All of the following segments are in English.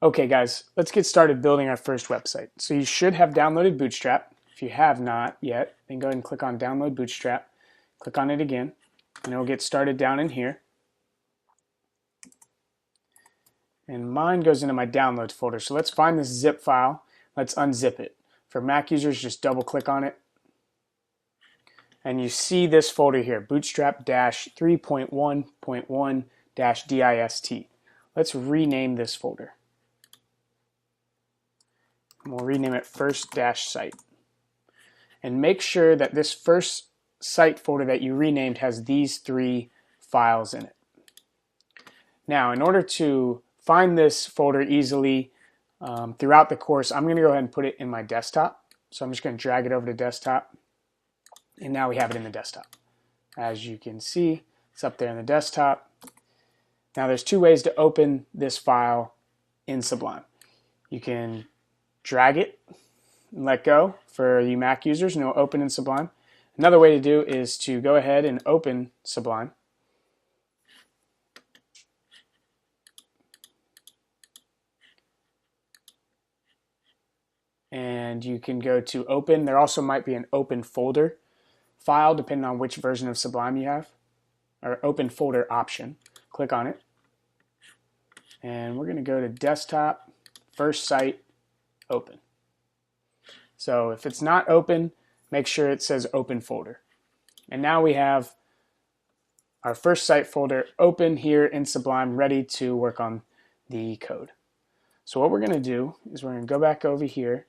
Okay guys, let's get started building our first website. So you should have downloaded Bootstrap. If you have not yet, then go ahead and click on Download Bootstrap. Click on it again, and it will get started down in here. And mine goes into my Downloads folder. So let's find this zip file. Let's unzip it. For Mac users, just double click on it. And you see this folder here, Bootstrap-3.1.1-dist. Let's rename this folder. We'll rename it first-site. And make sure that this first site folder that you renamed has these three files in it. Now, in order to find this folder easily throughout the course, I'm going to go ahead and put it in my desktop. So I'm just going to drag it over to desktop. And now we have it in the desktop. As you can see, it's up there in the desktop. Now there's two ways to open this file in Sublime. You can drag it and let go for you Mac users, and it'll open in Sublime. Another way to do is to go ahead and open Sublime. And you can go to open. There also might be an open folder file depending on which version of Sublime you have, or open folder option. Click on it. And we're going to go to desktop, first site, open. So if it's not open, make sure it says open folder. And now we have our first site folder open here in Sublime, ready to work on the code. So what we're going to do is we're going to go back over here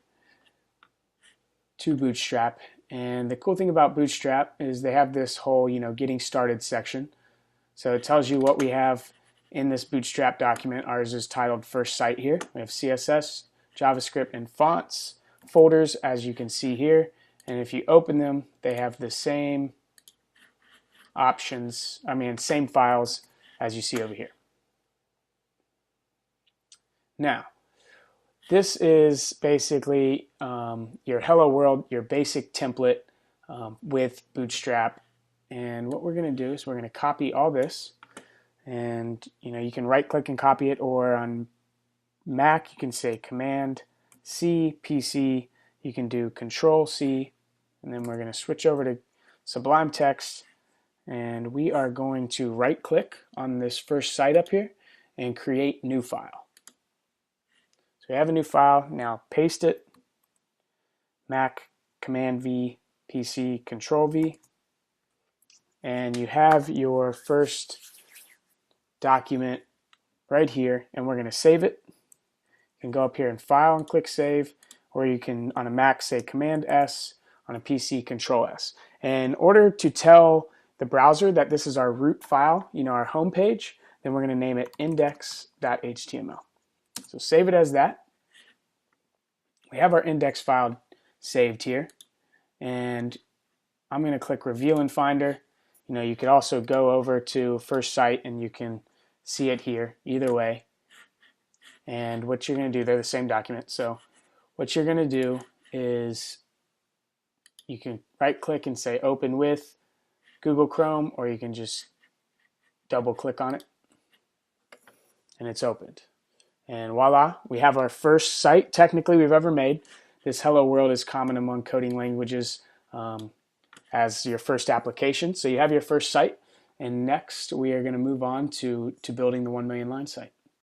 to Bootstrap. And the cool thing about Bootstrap is they have this whole, getting started section. So it tells you what we have in this Bootstrap document. Ours is titled First Site here. We have CSS, JavaScript, and fonts folders, as you can see here. And if you open them, they have the same options, same files as you see over here. Now, this is basically your Hello World, your basic template with Bootstrap. And what we're going to do is we're going to copy all this. And you can right click and copy it, or on Mac you can say Command C, PC you can do Control C, and then we're going to switch over to Sublime Text, and we are going to right click on this first site up here and create new file. So we have a new file. Now paste it, Mac Command V, PC Control V, and you have your first document right here, and we're going to save it. You can go up here and File and click Save, or you can on a Mac say Command S, on a PC Control S. And in order to tell the browser that this is our root file, our home page, then we're going to name it index.html. So save it as that. We have our index file saved here, and I'm going to click Reveal in Finder. You could also go over to first site and you can see it here either way. And what you're going to do, they're the same document. So what you're going to do is you can right click and say open with Google Chrome, or you can just double click on it and it's opened. And voila, we have our first site technically we've ever made. This Hello World is common among coding languages as your first application. So you have your first site, and next we are going to move on to building the 1 million line site.